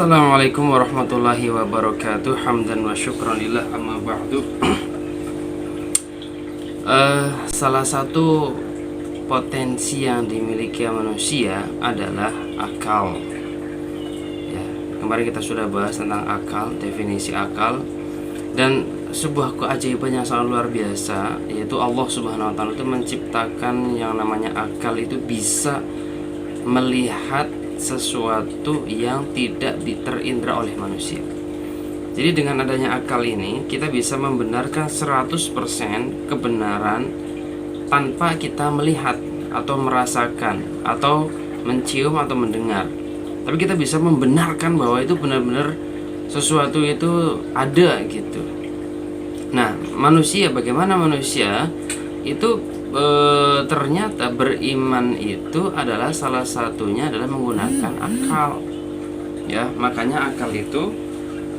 Assalamualaikum warahmatullahi wabarakatuh. Hamdan wa syukran lillah, amma ba'du. Salah satu potensi yang dimiliki manusia adalah akal. Ya, kemarin kita sudah bahas tentang akal, definisi akal, dan sebuah keajaiban yang sangat luar biasa, yaitu Allah Subhanahu wa taala itu menciptakan yang namanya akal itu bisa melihat sesuatu yang tidak terindra oleh manusia. Jadi dengan adanya akal ini kita bisa membenarkan 100% kebenaran tanpa kita melihat atau merasakan atau mencium atau mendengar. Tapi kita bisa membenarkan bahwa itu benar-benar sesuatu itu ada gitu. Nah, manusia, bagaimana manusia itu ternyata beriman itu adalah salah satunya adalah menggunakan akal. Ya, makanya akal itu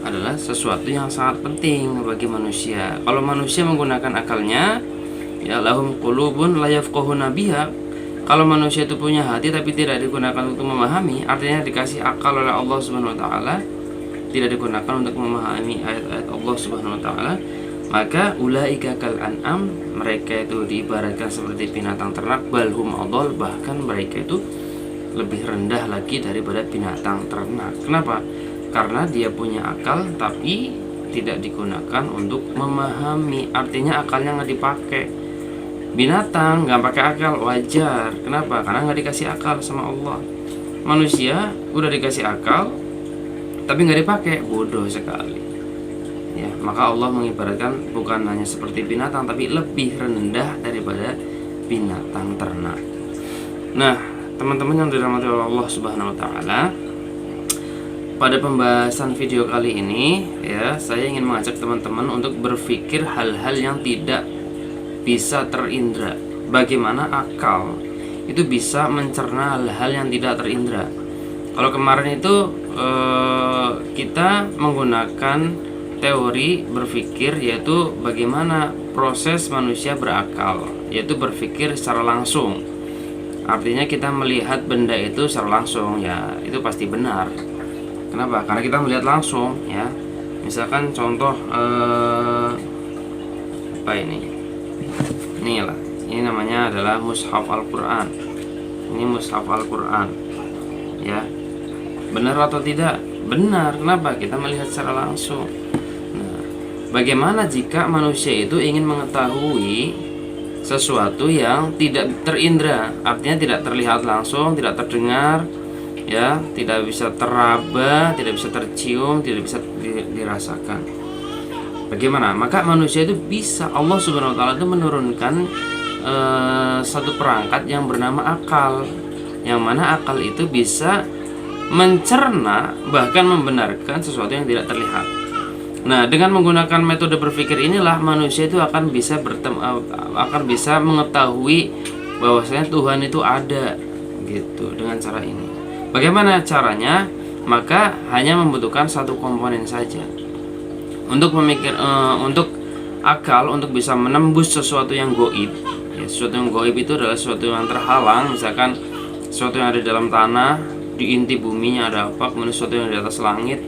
adalah sesuatu yang sangat penting bagi manusia. Kalau manusia menggunakan akalnya, ya lahum qulubun la yafqahuna biha. Kalau manusia itu punya hati tapi tidak digunakan untuk memahami, artinya dikasih akal oleh Allah Subhanahu wa taala, tidak digunakan untuk memahami ayat-ayat Allah Subhanahu wa taala, maka ulaika kal an'am, mereka itu diibaratkan seperti binatang ternak, balhum adol, bahkan mereka itu lebih rendah lagi daripada binatang ternak. Kenapa? Karena dia punya akal tapi tidak digunakan untuk memahami, artinya akalnya nggak dipakai. Binatang nggak pakai akal wajar. Kenapa? Karena nggak dikasih akal sama Allah. Manusia udah dikasih akal tapi nggak dipakai, bodoh sekali. Ya, maka Allah mengibaratkan bukan hanya seperti binatang tapi lebih rendah daripada binatang ternak. Nah, teman-teman yang dirahmati oleh Allah Subhanahu wa taala, pada pembahasan video kali ini ya, saya ingin mengajak teman-teman untuk berpikir hal-hal yang tidak bisa terindra. Bagaimana akal itu bisa mencerna hal-hal yang tidak terindra. Kalau kemarin itu kita menggunakan teori berpikir, yaitu bagaimana proses manusia berakal, yaitu berpikir secara langsung. Artinya kita melihat benda itu secara langsung, ya itu pasti benar. Kenapa? Karena kita melihat langsung, ya. Misalkan contoh apa ini? Inilah, ini namanya adalah mushaf Al-Quran. Ini mushaf Al-Quran, ya. Benar atau tidak? Benar. Kenapa? Kita melihat secara langsung. Bagaimana jika manusia itu ingin mengetahui sesuatu yang tidak terindra, artinya tidak terlihat langsung, tidak terdengar, ya, tidak bisa teraba, tidak bisa tercium, tidak bisa dirasakan. Bagaimana? Maka manusia itu bisa, Allah Subhanahu wa taala itu menurunkan satu perangkat yang bernama akal, yang mana akal itu bisa mencerna bahkan membenarkan sesuatu yang tidak terlihat. Nah, dengan menggunakan metode berpikir inilah manusia itu akan bisa mengetahui bahwasanya Tuhan itu ada, gitu, dengan cara ini. Bagaimana caranya? Maka hanya membutuhkan satu komponen saja. Untuk akal untuk bisa menembus sesuatu yang gaib. Ya, sesuatu yang gaib itu adalah sesuatu yang terhalang, misalkan sesuatu yang ada di dalam tanah, di inti buminya ada apa, kemudian sesuatu yang di atas langit,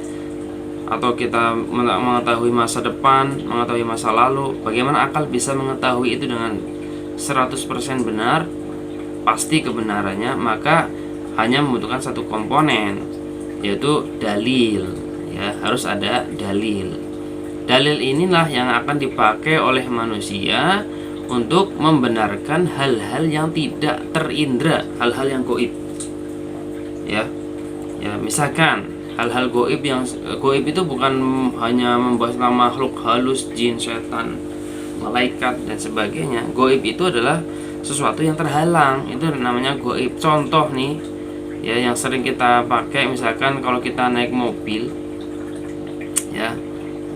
atau kita mengetahui masa depan, mengetahui masa lalu. Bagaimana akal bisa mengetahui itu dengan 100% benar, pasti kebenarannya? Maka hanya membutuhkan satu komponen, yaitu dalil, ya, harus ada dalil. Dalil inilah yang akan dipakai oleh manusia untuk membenarkan hal-hal yang tidak terindra, hal-hal yang gaib, ya. Ya, misalkan hal-hal gaib, yang gaib itu bukan hanya membahas tentang makhluk halus, jin, setan, malaikat dan sebagainya. Gaib itu adalah sesuatu yang terhalang, itu namanya gaib. Contoh nih, ya, yang sering kita pakai, misalkan kalau kita naik mobil, ya,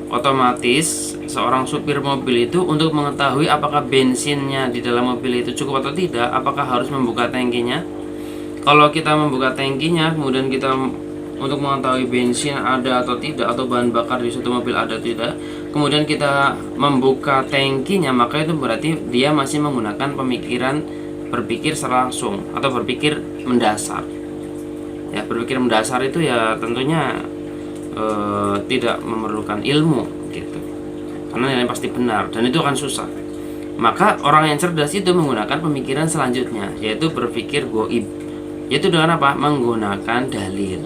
otomatis seorang supir mobil itu untuk mengetahui apakah bensinnya di dalam mobil itu cukup atau tidak, apakah harus membuka tangkinya. Kalau kita membuka tangkinya, kemudian kita untuk mengetahui bensin ada atau tidak, atau bahan bakar di suatu mobil ada atau tidak, kemudian kita membuka tangkinya, maka itu berarti dia masih menggunakan pemikiran berpikir secara langsung atau berpikir mendasar. Ya, berpikir mendasar itu ya tentunya tidak memerlukan ilmu gitu, karena nilainya pasti benar dan itu akan susah. Maka orang yang cerdas itu menggunakan pemikiran selanjutnya, yaitu berpikir goib, yaitu dengan apa? Menggunakan dalil.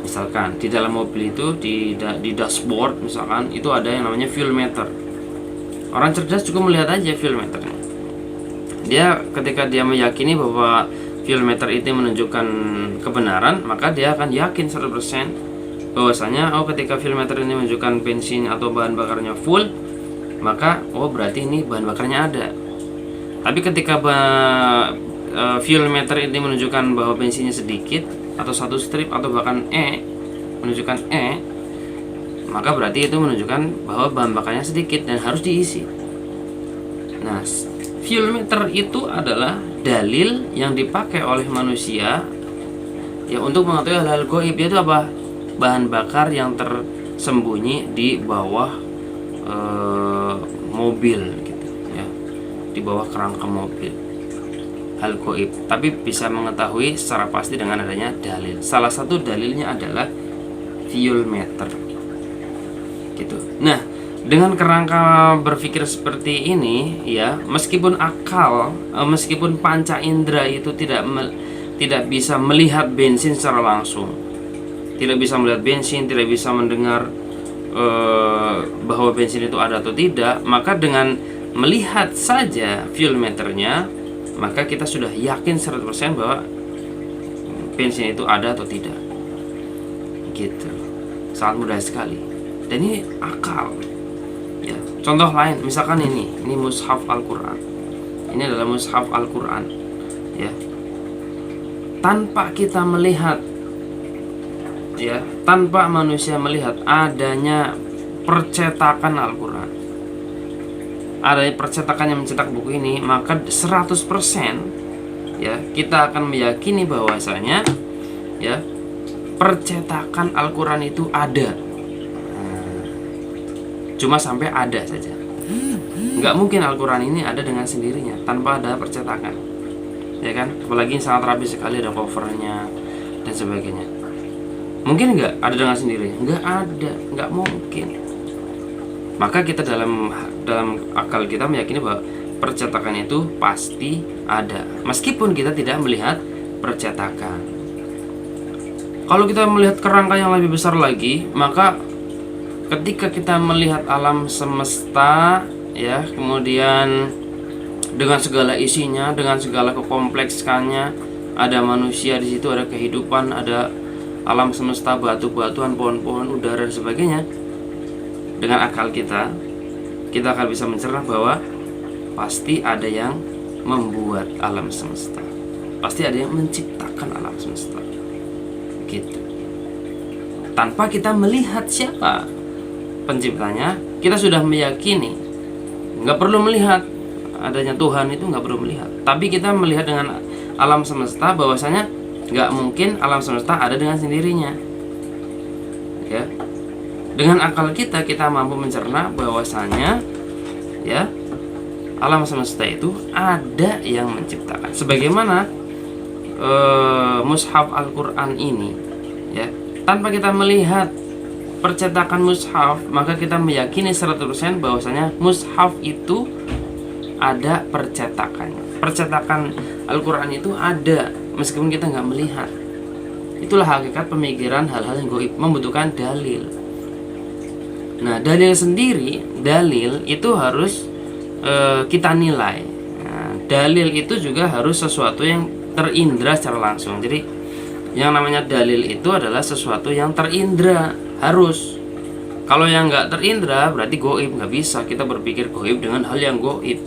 Misalkan di dalam mobil itu di dashboard misalkan itu ada yang namanya fuel meter. Orang cerdas cukup melihat aja fuel meternya. Dia ketika dia meyakini bahwa fuel meter itu menunjukkan kebenaran, maka dia akan yakin 100% bahwasanya ketika fuel meter ini menunjukkan bensin atau bahan bakarnya full, maka berarti ini bahan bakarnya ada. Tapi ketika fuel meter ini menunjukkan bahwa bensinnya sedikit atau satu strip atau bahkan menunjukkan maka berarti itu menunjukkan bahwa bahan bakarnya sedikit dan harus diisi. Nah, fuel meter itu adalah dalil yang dipakai oleh manusia ya untuk mengetahui hal-hal gaib, yaitu apa? Bahan bakar yang tersembunyi di bawah mobil gitu ya, di bawah kerangka mobil, hal gaib, tapi bisa mengetahui secara pasti dengan adanya dalil. Salah satu dalilnya adalah fuel meter gitu. Nah, dengan kerangka berpikir seperti ini ya, meskipun akal, meskipun panca indera itu tidak bisa melihat bensin secara langsung, tidak bisa melihat bensin, tidak bisa mendengar bahwa bensin itu ada atau tidak, maka dengan melihat saja fuel meternya, maka kita sudah yakin 100% bahwa bensin itu ada atau tidak. Gitu. Sangat mudah sekali. Dan ini akal. Ya. Contoh lain, misalkan ini mushaf Al-Qur'an. Ini adalah mushaf Al-Qur'an. Ya. Tanpa kita melihat, ya, tanpa manusia melihat adanya percetakan Al-Qur'an, adanya percetakan yang mencetak buku ini, maka 100% ya kita akan meyakini bahwasanya ya percetakan Al-Qur'an itu ada. Cuma sampai ada saja. Nggak mungkin Al-Qur'an ini ada dengan sendirinya tanpa ada percetakan, ya kan? Apalagi sangat rapi sekali, ada covernya dan sebagainya. Mungkin nggak ada dengan sendirinya? Nggak ada, nggak mungkin. Maka kita dalam akal kita meyakini bahwa percetakan itu pasti ada, meskipun kita tidak melihat percetakan. Kalau kita melihat kerangka yang lebih besar lagi, maka ketika kita melihat alam semesta, ya, kemudian dengan segala isinya, dengan segala kekompleksannya, ada manusia di situ, ada kehidupan, ada alam semesta, batu-batuan, pohon-pohon, udara dan sebagainya. Dengan akal kita akan bisa mencerna bahwa pasti ada yang membuat alam semesta, pasti ada yang menciptakan alam semesta, gitu. Tanpa kita melihat siapa penciptanya, kita sudah meyakini. Nggak perlu melihat adanya Tuhan, itu nggak perlu melihat. Tapi kita melihat dengan alam semesta bahwasanya nggak mungkin alam semesta ada dengan sendirinya. Ya, dengan akal kita mampu mencerna bahwasanya ya alam semesta itu ada yang menciptakan. Sebagaimana mushaf Al-Qur'an ini, ya, tanpa kita melihat percetakan mushaf, maka kita meyakini 100% bahwasanya mushaf itu ada percetakannya. Percetakan Al-Qur'an itu ada meskipun kita nggak melihat. Itulah hakikat pemikiran hal-hal yang gaib, membutuhkan dalil. Nah, dalil itu harus kita nilai. Nah, dalil itu juga harus sesuatu yang terindra secara langsung. Jadi yang namanya dalil itu adalah sesuatu yang terindra, harus. Kalau yang nggak terindra berarti gaib, nggak bisa kita berpikir gaib dengan hal yang gaib,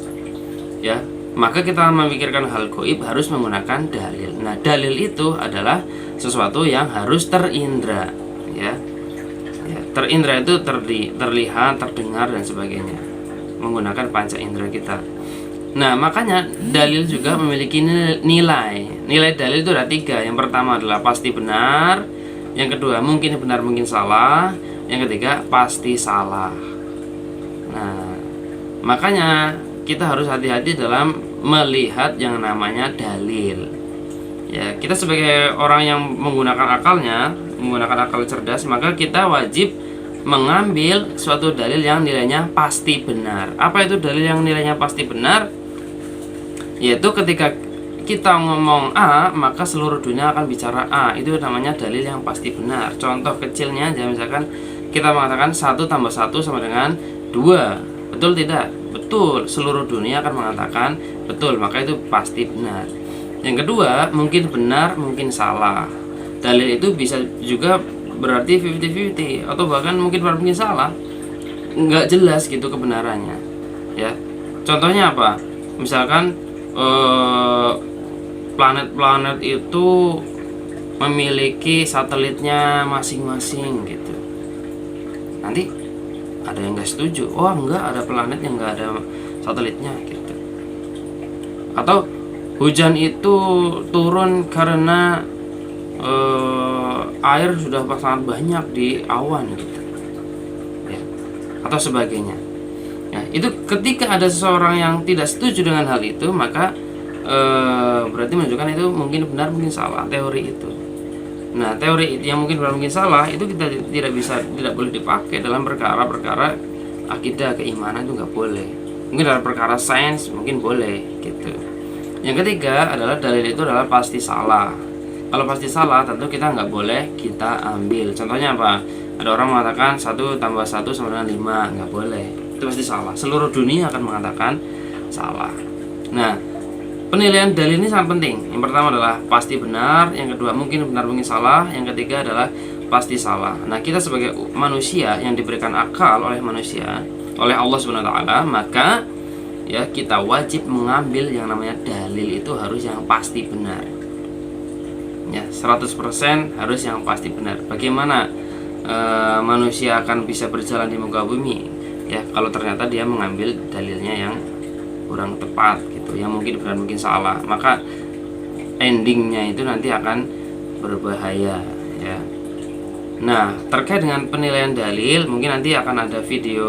ya. Maka kita memikirkan hal gaib harus menggunakan dalil. Nah, dalil itu adalah sesuatu yang harus terindra, ya. Terindra itu terlihat, terdengar dan sebagainya, menggunakan panca indera kita. Nah, makanya dalil juga memiliki nilai. Nilai dalil itu ada 3. Yang pertama adalah pasti benar, yang kedua mungkin benar mungkin salah, yang ketiga pasti salah. Nah, makanya kita harus hati-hati dalam melihat yang namanya dalil. Ya, kita sebagai orang yang menggunakan akalnya, menggunakan akal cerdas, maka kita wajib mengambil suatu dalil yang nilainya pasti benar. Apa itu dalil yang nilainya pasti benar? Yaitu ketika kita ngomong A, maka seluruh dunia akan bicara A. Itu namanya dalil yang pasti benar. Contoh kecilnya, misalkan kita mengatakan 1 tambah 1 sama dengan 2. Betul tidak? Betul. Seluruh dunia akan mengatakan betul, maka itu pasti benar. Yang kedua, mungkin benar, mungkin salah. Dalil itu bisa juga berarti 50-50, atau bahkan mungkin salah. Nggak jelas gitu kebenarannya. Ya. Contohnya apa? Misalkan planet-planet itu memiliki satelitnya masing-masing gitu. Nanti ada yang nggak setuju. Oh, enggak, ada planet yang nggak ada satelitnya gitu. Atau hujan itu turun karena air sudah sangat banyak di awan gitu, ya, atau sebagainya. Ya, itu ketika ada seseorang yang tidak setuju dengan hal itu, maka berarti menunjukkan itu mungkin benar, mungkin salah teori itu. Nah, teori yang mungkin benar, mungkin salah itu kita tidak boleh dipakai dalam perkara-perkara akidah, keimanan, itu nggak boleh. Mungkin dalam perkara sains mungkin boleh gitu. Yang ketiga adalah dalil itu adalah pasti salah. Kalau pasti salah, tentu kita nggak boleh kita ambil. Contohnya apa? Ada orang mengatakan 1 tambah 1 sama dengan 5, nggak boleh. Itu pasti salah. Seluruh dunia akan mengatakan salah. Nah, penilaian dalil ini sangat penting. Yang pertama adalah pasti benar, yang kedua mungkin benar, mungkin salah, yang ketiga adalah pasti salah. Nah, kita sebagai manusia yang diberikan akal oleh manusia, oleh Allah Subhanahu wa taala, maka ya kita wajib mengambil yang namanya dalil itu harus yang pasti benar. Ya, 100% harus yang pasti benar. Bagaimana manusia akan bisa berjalan di muka bumi? Ya, kalau ternyata dia mengambil dalilnya yang kurang tepat gitu, yang mungkin benar, mungkin salah, maka endingnya itu nanti akan berbahaya ya. Nah, terkait dengan penilaian dalil, mungkin nanti akan ada video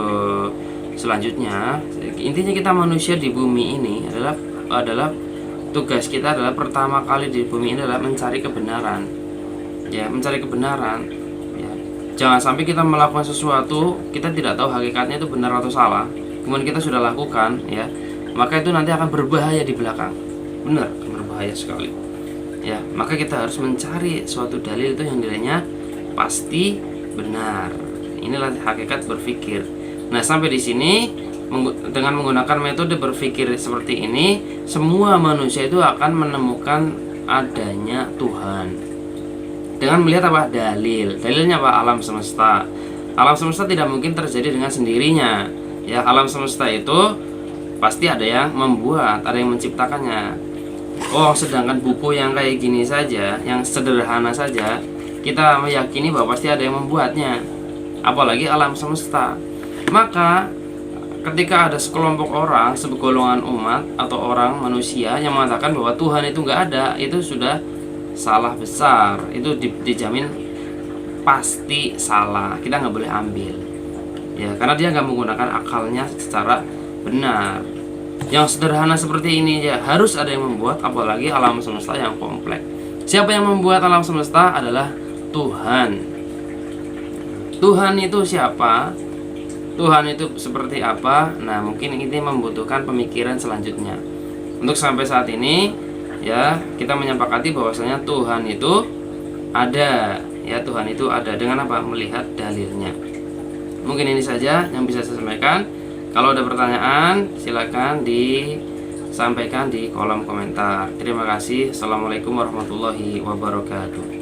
selanjutnya. Intinya kita manusia di bumi ini adalah tugas kita adalah pertama kali di bumi ini adalah mencari kebenaran. Ya, mencari kebenaran. Ya. Jangan sampai kita melakukan sesuatu kita tidak tahu hakikatnya itu benar atau salah, kemudian kita sudah lakukan, ya, maka itu nanti akan berbahaya di belakang. Benar, akan berbahaya sekali. Ya, maka kita harus mencari suatu dalil itu yang nilainya pasti benar. Inilah hakikat berpikir. Nah, sampai di sini dengan menggunakan metode berpikir seperti ini, semua manusia itu akan menemukan adanya Tuhan dengan melihat apa? Dalil. Dalilnya apa? Alam semesta. Alam semesta tidak mungkin terjadi dengan sendirinya. Ya, alam semesta itu pasti ada yang membuat, ada yang menciptakannya. Oh, sedangkan buku yang kayak gini saja, yang sederhana saja, kita meyakini bahwa pasti ada yang membuatnya. Apalagi alam semesta. Maka ketika ada sekelompok orang, segolongan umat atau orang manusia yang mengatakan bahwa Tuhan itu nggak ada, itu sudah salah besar. Itu dijamin pasti salah. Kita nggak boleh ambil, ya, karena dia nggak menggunakan akalnya secara benar. Yang sederhana seperti ini ya harus ada yang membuat, apalagi alam semesta yang kompleks. Siapa yang membuat alam semesta? Adalah Tuhan. Tuhan itu siapa? Tuhan itu seperti apa? Nah, mungkin ini membutuhkan pemikiran selanjutnya. Untuk sampai saat ini, ya, kita menyepakati bahwasanya Tuhan itu ada. Ya, Tuhan itu ada dengan apa? Melihat dalilnya. Mungkin ini saja yang bisa saya sampaikan. Kalau ada pertanyaan, silakan disampaikan di kolom komentar. Terima kasih. Assalamualaikum warahmatullahi wabarakatuh.